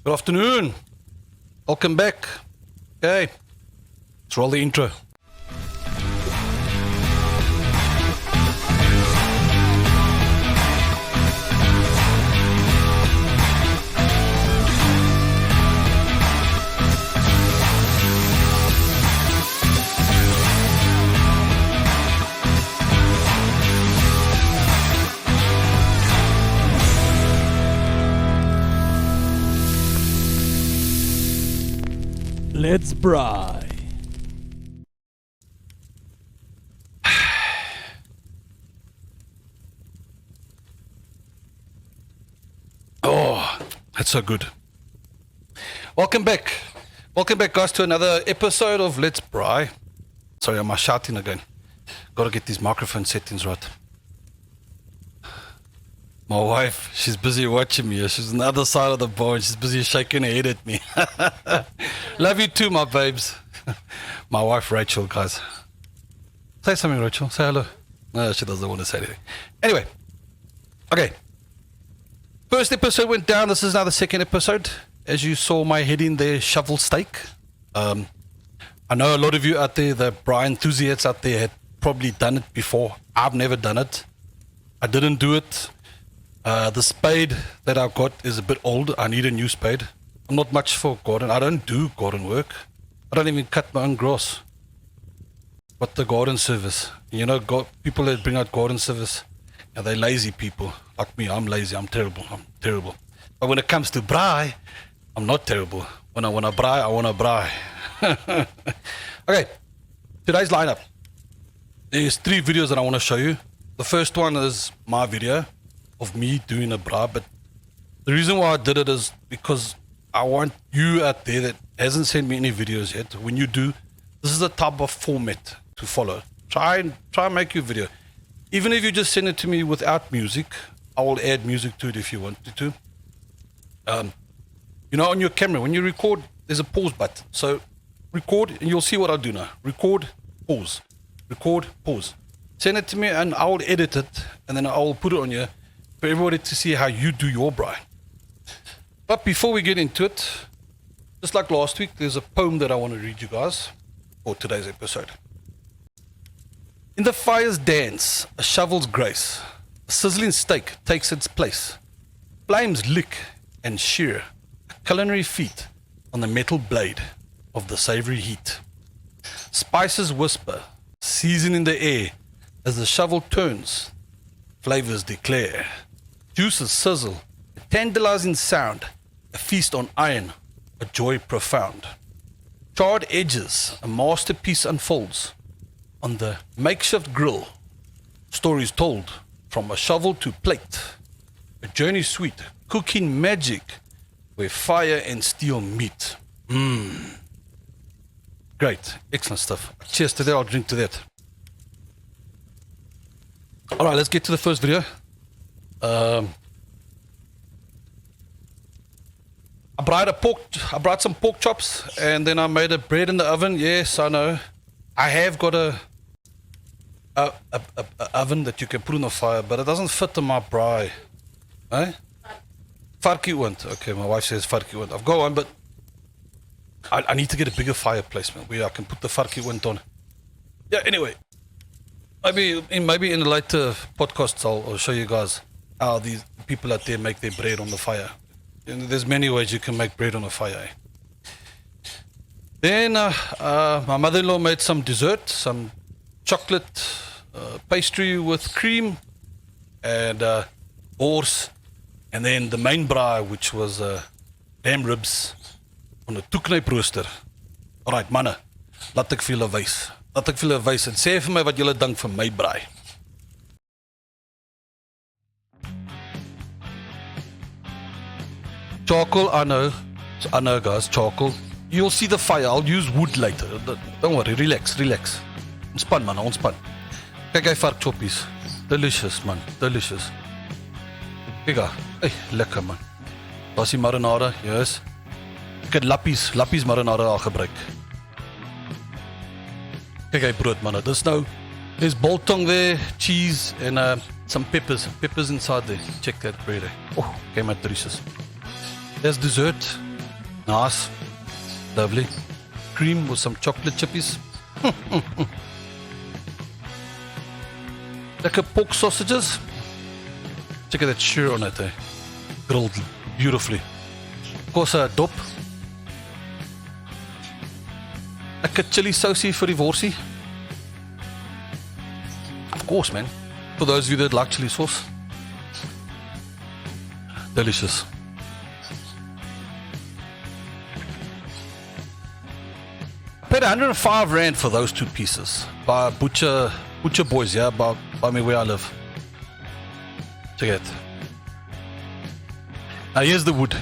Good afternoon. Welcome back. Okay, let's roll the intro. Let's braai. Oh, that's so good. Welcome back. Welcome back, guys, to another episode of Let's Braai. Sorry, I'm shouting again. Gotta get these microphone settings right. My wife, she's busy watching me. She's on the other side of the board. She's busy shaking her head at me. Love you too, my babes. My wife, Rachel, guys. Say something, Rachel. Say hello. No, she doesn't want to say anything. Anyway. Okay. First episode went down. This is now the second episode. As you saw my head in there, shovel steak. I know a lot of you out there, the Braai enthusiasts out there, had probably done it before. I've never done it. I didn't do it. The spade that I've got is a bit old. I need a new spade. I'm not much for garden. I don't do garden work. I don't even cut my own grass. But the garden service, you know, people that bring out garden service, yeah, they're lazy people. Like me, I'm lazy. I'm terrible. But when it comes to braai, I'm not terrible. When I want to braai, I want to braai. Okay, today's lineup. There's 3 videos that I want to show you. The first one is my video of me doing a braai, but the reason why I did it is because I want you out there that hasn't sent me any videos yet. When you do, this is the type of format to follow. Try and make your video. Even if you just send it to me without music, I will add music to it if you want to. You know, on your camera, when you record, there's a pause button. So record, and you'll see what I'll do now. Record, pause. Record, pause. Send it to me, and I will edit it, and then I will put it on here for everybody to see how you do your braai. But before we get into it, just like last week, there's a poem that I want to read you guys for today's episode. In the fire's dance, a shovel's grace, a sizzling steak takes its place. Flames lick and shear, a culinary feat on the metal blade of the savory heat. Spices whisper, season in the air, as the shovel turns, flavors declare. Juices sizzle, a tantalizing sound, a feast on iron, a joy profound. Charred edges, a masterpiece unfolds. On the makeshift grill, stories told from a shovel to plate. A journey sweet, cooking magic, where fire and steel meet. Great, excellent stuff. Cheers to that, I'll drink to that. Alright, let's get to the first video. I brought some pork chops, and then I made a bread in the oven. Yes, I know. I have got a oven that you can put on the fire, but it doesn't fit in my braai. Eh? Varkie oond. Okay, my wife says varkie oond. I've got one, but I need to get a bigger fireplace, man, where I can put the varkie oond on. Yeah, anyway. Maybe in the later podcasts I'll show you guys how these people out there make their bread on the fire. And there's many ways you can make bread on a fire. Then my mother-in-law made some dessert, some chocolate pastry with cream and horse, and then the main braai, which was lamb ribs on a toeknyprooster. Alright, manne, laat ek vir julle wys. Laat ek vir julle wys en sê vir my wat julle dink van my braai. Charcoal, I know guys, charcoal. You'll see the fire, I'll use wood later. Don't worry, relax. Ontspan man, ontspan. Kyk hy vark choppies. Delicious man, delicious. Kyk daar, hey, lekker man. Daar is die marinade, yes. Ek het lappies marinade al gebruik. Kyk hy brood man, dis nou, there's biltong there, cheese and some peppers inside there. Check that bread. Oh, okay my delicious. There's dessert. Nice. Lovely. Cream with some chocolate chippies. Lekker pork sausages. Check out that shear on it, eh? Grilled beautifully. Of course, a dop. Lekker chili sausie vir die worsie. Of course, man. For those of you that like chili sauce. Delicious. I paid 105 Rand for those two pieces. By Butcher Boys, yeah, by me where I live. Check it. Now here's the wood.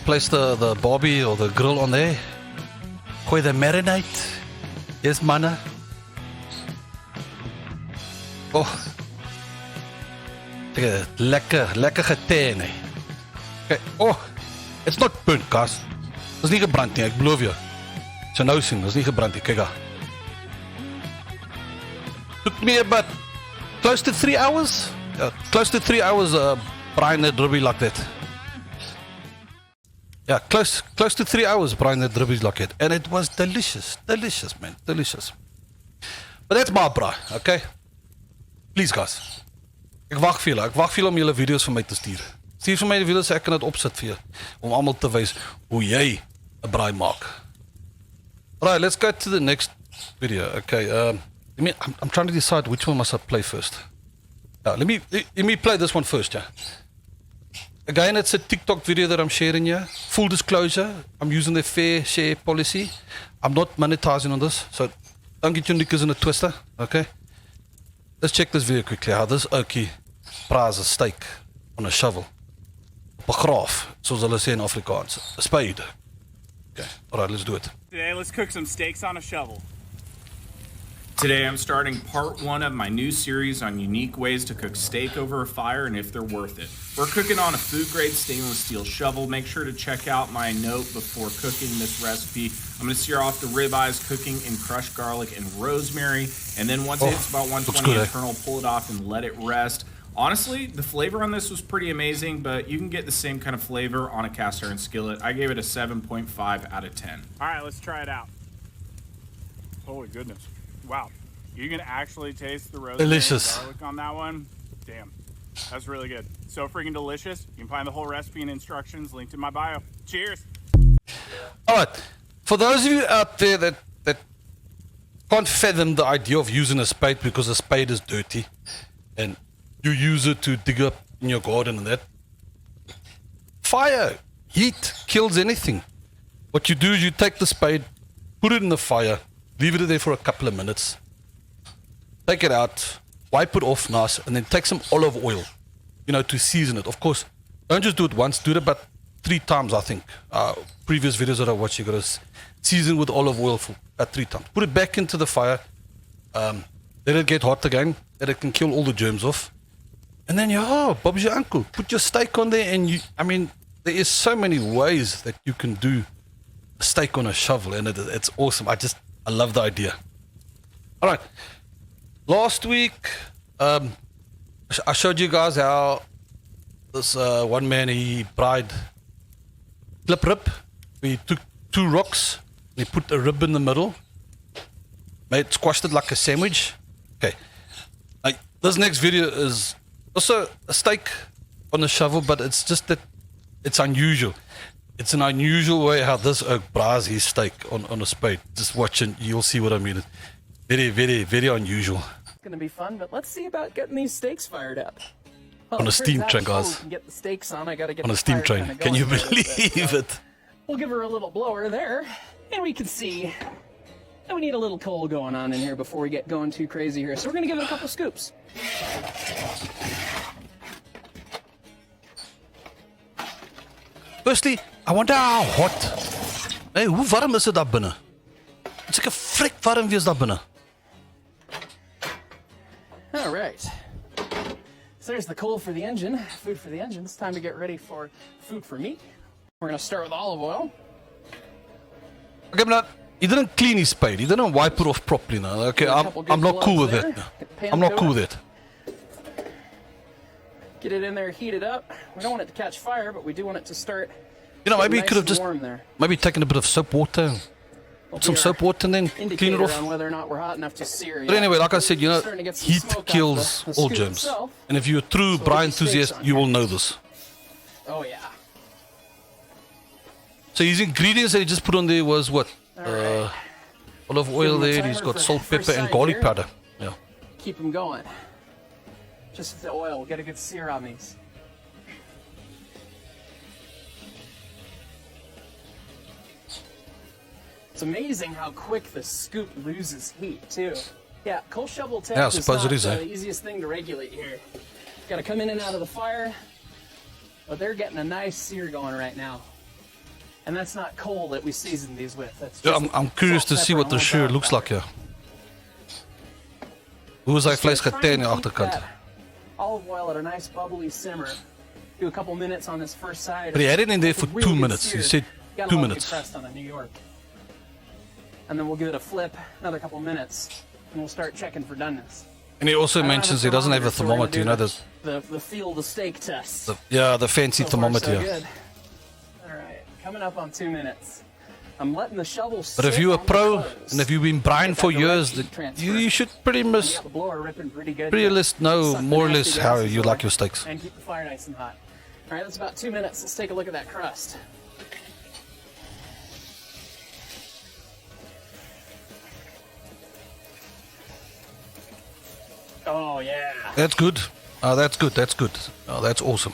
Place the barbie or the grill on there. Gooi the marinade. Yes, manna. Oh. Check it. Lekker geteen, eh. Okay. Oh. It's not burnt, guys. Dis nie gebrand nie, ek beloof jou. So nou sien, dis nie gebrand nie, kyk daar. Took me about close to 3 hours. Close to 3 hours braai net ribby like that. Yeah, close to 3 hours braai net ribby like that. And it was delicious. Delicious, man. Delicious. But that's my braai, okay? Please, guys. Ek wag vir julle om julle video's van my te stuur. Stuur vir my die video's, ek kan dit opsit vir jou. Om almal te wys hoe jy 'n braai maak. Alright, let's go to the next video. Okay, I'm trying to decide which one must I play first. Let me play this one first, yeah. Again, it's a TikTok video that I'm sharing here. Full disclosure, I'm using the fair share policy. I'm not monetizing on this, so don't get your knickers in a twister, okay? Let's check this video quickly. How this Okie braais a steak on a shovel. Begraaf, soos hulle sê in Afrikaans. A spade. Okay, alright, let's do it. Today, let's cook some steaks on a shovel. Today, I'm starting part 1 of my new series on unique ways to cook steak over a fire and if they're worth it. We're cooking on a food-grade stainless steel shovel. Make sure to check out my note before cooking this recipe. I'm going to sear off the ribeyes, cooking in crushed garlic and rosemary. And then once it hits about 120 internal, pull it off and let it rest. Honestly, the flavor on this was pretty amazing, but you can get the same kind of flavor on a cast iron skillet. I gave it a 7.5 out of 10. All right, let's try it out. Holy goodness. Wow. You can actually taste the rosemary and garlic on that one. Damn. That's really good. So freaking delicious. You can find the whole recipe and instructions linked in my bio. Cheers. All right. For those of you out there that can't fathom the idea of using a spade because a spade is dirty and you use it to dig up in your garden and that. Fire, heat kills anything. What you do is you take the spade, put it in the fire, leave it there for a couple of minutes, take it out, wipe it off nice, and then take some olive oil, to season it. Of course, don't just do it once, do it about 3 times, I think. Previous videos that I watched, you got to season with olive oil for about 3 times. Put it back into the fire, let it get hot again, that it can kill all the germs off. And then Bob's your uncle. Put your steak on there, and there is so many ways that you can do a steak on a shovel, and it's awesome. I love the idea. All right. Last week, I showed you guys how this one man, he braaied clip rib. He took 2 rocks, he put a rib in the middle, squashed it like a sandwich. Okay. This next video is also a steak on a shovel, but it's just that it's unusual. It's an unusual way how this oak braais his steak on a spade. Just watch and you'll see what I mean. Very, very, very unusual. It's going to be fun, but let's see about getting these steaks fired up. Well, on a steam train, guys. Get the steaks on. I got to get on a steam train. Can you believe it? We'll give her a little blower there, and we can see that we need a little coal going on in here before we get going too crazy here. So we're going to give it a couple scoops. Firstly, I wonder how hot. Hey, hoe warm is dit daar binne? Dit's seker frik warm wees daar binne. All right. So there's the coal for the engine, food for the engine. It's time to get ready for food for meat. We're going to start with olive oil. Okay, but he didn't clean his spade. He didn't wipe it off properly now. Okay, I'm not cool with that. I'm not cool with it. Get it in there, heat it up. We don't want it to catch fire, but we do want it to start. You know, maybe you nice could have and just warm there. maybe taken a bit of soap water, Will some be soap our water, and then clean it indicator off. on whether or not we're hot enough to sear. But anyway, like I said, you know, Starting to get some heat smoke off kills the all scoop germs. itself. And if you're a true So we'll Braai get the steaks enthusiast, on you here. will know this. Oh yeah. So his ingredients that he just put on there was what? Alright. Olive oil Give him a there, he's timer got for salt, first pepper, and sight garlic here. powder. Yeah. Keep them going. Just the oil. We'll get a good sear on these. It's amazing how quick the scoop loses heat too. Yeah, coal shovel temp Yeah, I is suppose not it is, eh? the easiest thing to regulate here. Got to come in and out of the fire, but they're getting a nice sear going right now. And that's not coal that we seasoned these with. That's Ja, just I'm curious salt, to see pepper, what the and shirt wild looks like powder. here. Hoe is hy Just gonna vlees try getee aan and die keep agterkant? that olive oil at a nice bubbly simmer. Do a couple minutes on this first side. But he had it in there It's a for really 2 good minutes. He sear. said Got a 2 lot of minutes. good crust on a New York. And then we'll give it a flip, another couple minutes, and we'll start checking for doneness. And he also I don't mentions he doesn't have a so we're gonna thermometer, you know, do the feel the steak test. the fancy So far, thermometer. so Yeah. good. All right, coming up on 2 minutes. I'm letting the shovel But if sit you're a on the pro clothes. and if you've been brine for Get that direct years, heat transfer. you should pretty We much got the blower ripping pretty good. pretty here. less know Suck the more or nasty less how gases you away like your steaks. And keep the fire nice and hot. All right, that's about 2 minutes. Let's take a look at that crust. Oh yeah, That's good. That's good. That's good. Oh, that's awesome.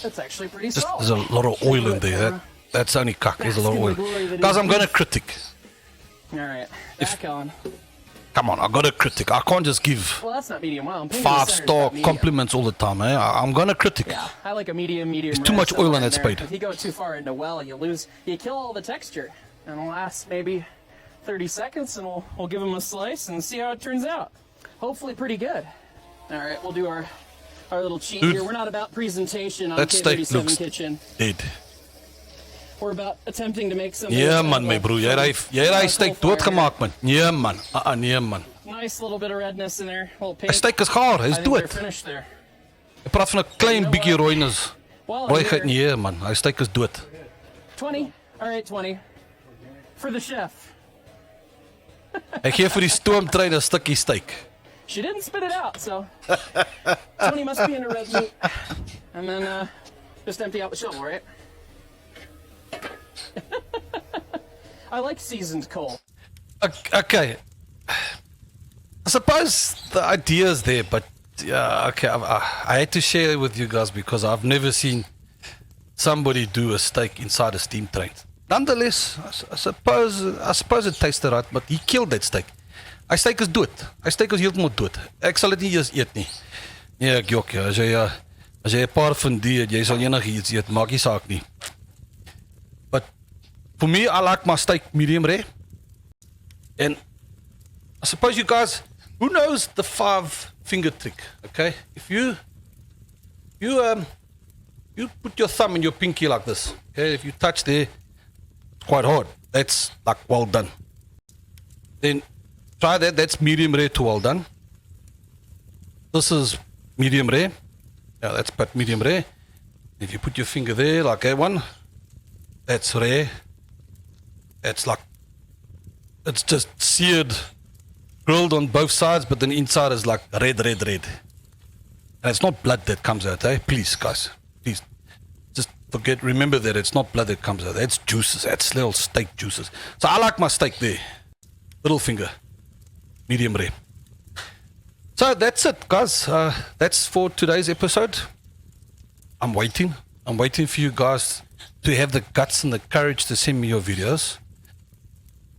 that's actually pretty Just, solid. there's a lot of oil in there. That's only cuck. There's a lot of oil. Guys, I'm going to critic. All right, back on. Come on, I got to critic. I can't just give Well, that's not medium well. I'm thinking the center's 5-star about medium. compliments all the time. Eh? I'm going to critic. Yeah, I like a medium. There's too rare much oil somewhere in that there. spade. If you go too far into well, you kill all the texture. And it'll last maybe 30 seconds, and we'll give them a slice and see how it turns out. Hopefully, pretty good. All right, we'll do our little cheat Dude, here. We're not about presentation on that steak K37 looks Kitchen. dead. We're about attempting to make something. Ja that's man, my edible bro. Jy from het hy coal steak fire. doodgemaak man. Nee man. Nee man. Nice little bit of redness in there. A little Hy pink. steak is gaar. I Hy's think they're dood. finished there. Ek praat van 'n klein know bietjie what? rooiness. Well, Rooigheid here, nee man. Hy steak is dood. 20. All right, 20. For the chef. Ek gee vir die stoomtrein 'n stukkie steak. She didn't spit it out, so 20 must be into red meat. And then just empty out the shovel, right? I like seasoned coal. Okay. I suppose the idea is there, but yeah, okay. I had to share it with you guys because I've never seen somebody do a steak inside a steam train. Nonetheless, I suppose it tasted right, but he killed that steak. Hy steak is dood. Hy steak is heeltemal dood. Ek sal dit nie eens eet nie. Nee, ek jok, ja. As jy 'n paar van die het, jy sal enigiets eet, maak nie saak nie. But for me, I like my steak medium rare. And I suppose you guys, who knows the 5-finger trick? Okay, if you put your thumb in your pinky like this. Okay, if you touch there, it's quite hard. That's like well done. Then try that. That's medium rare to well done. This is medium rare. Yeah, that's but medium rare. If you put your finger there like that one, that's rare. That's like, it's just seared, grilled on both sides, but then inside is like red. And it's not blood that comes out, eh? Please, guys, please. Just remember that it's not blood that comes out. That's juices, that's little steak juices. So I like my steak there. Little finger, medium rare. So that's it, guys. That's for today's episode. I'm waiting for you guys to have the guts and the courage to send me your videos.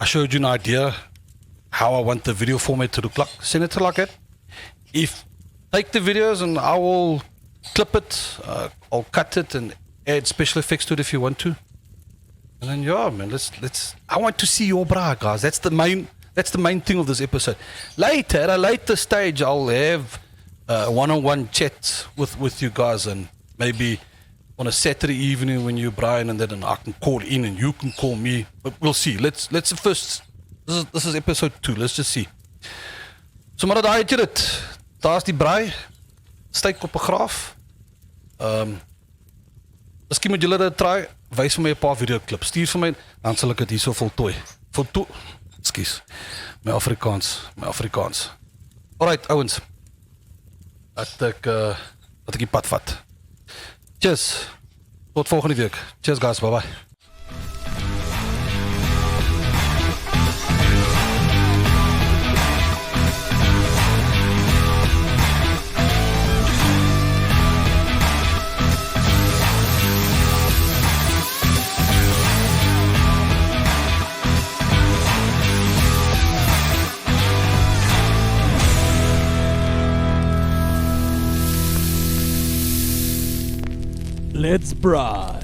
I showed you an idea how I want the video format to look like. Send it to like that. Take the videos and I will clip it, I'll cut it and add special effects to it if you want to. And then yeah, man, let's. I want to see your braai, guys. That's the main thing of this episode. Later, at a later stage, I'll have one-on-one chats with you guys, and maybe on a Saturday evening when you're Brian, and then I can call in and you can call me. But we'll see. Let's first. This is episode 2. Let's just see. So maar daai het jy dit. Daar's die braai. Steek op 'n graaf. Miskien moet julle dit try, wys vir my 'n paar videoklips, stuur vir my, dan sal ek dit hierso voltooi. Ekskuus, my Afrikaans. Alright, ouens, dat ek die pad vat. Cheers, tot volgende week. Cheers guys, bye bye. Let's braai.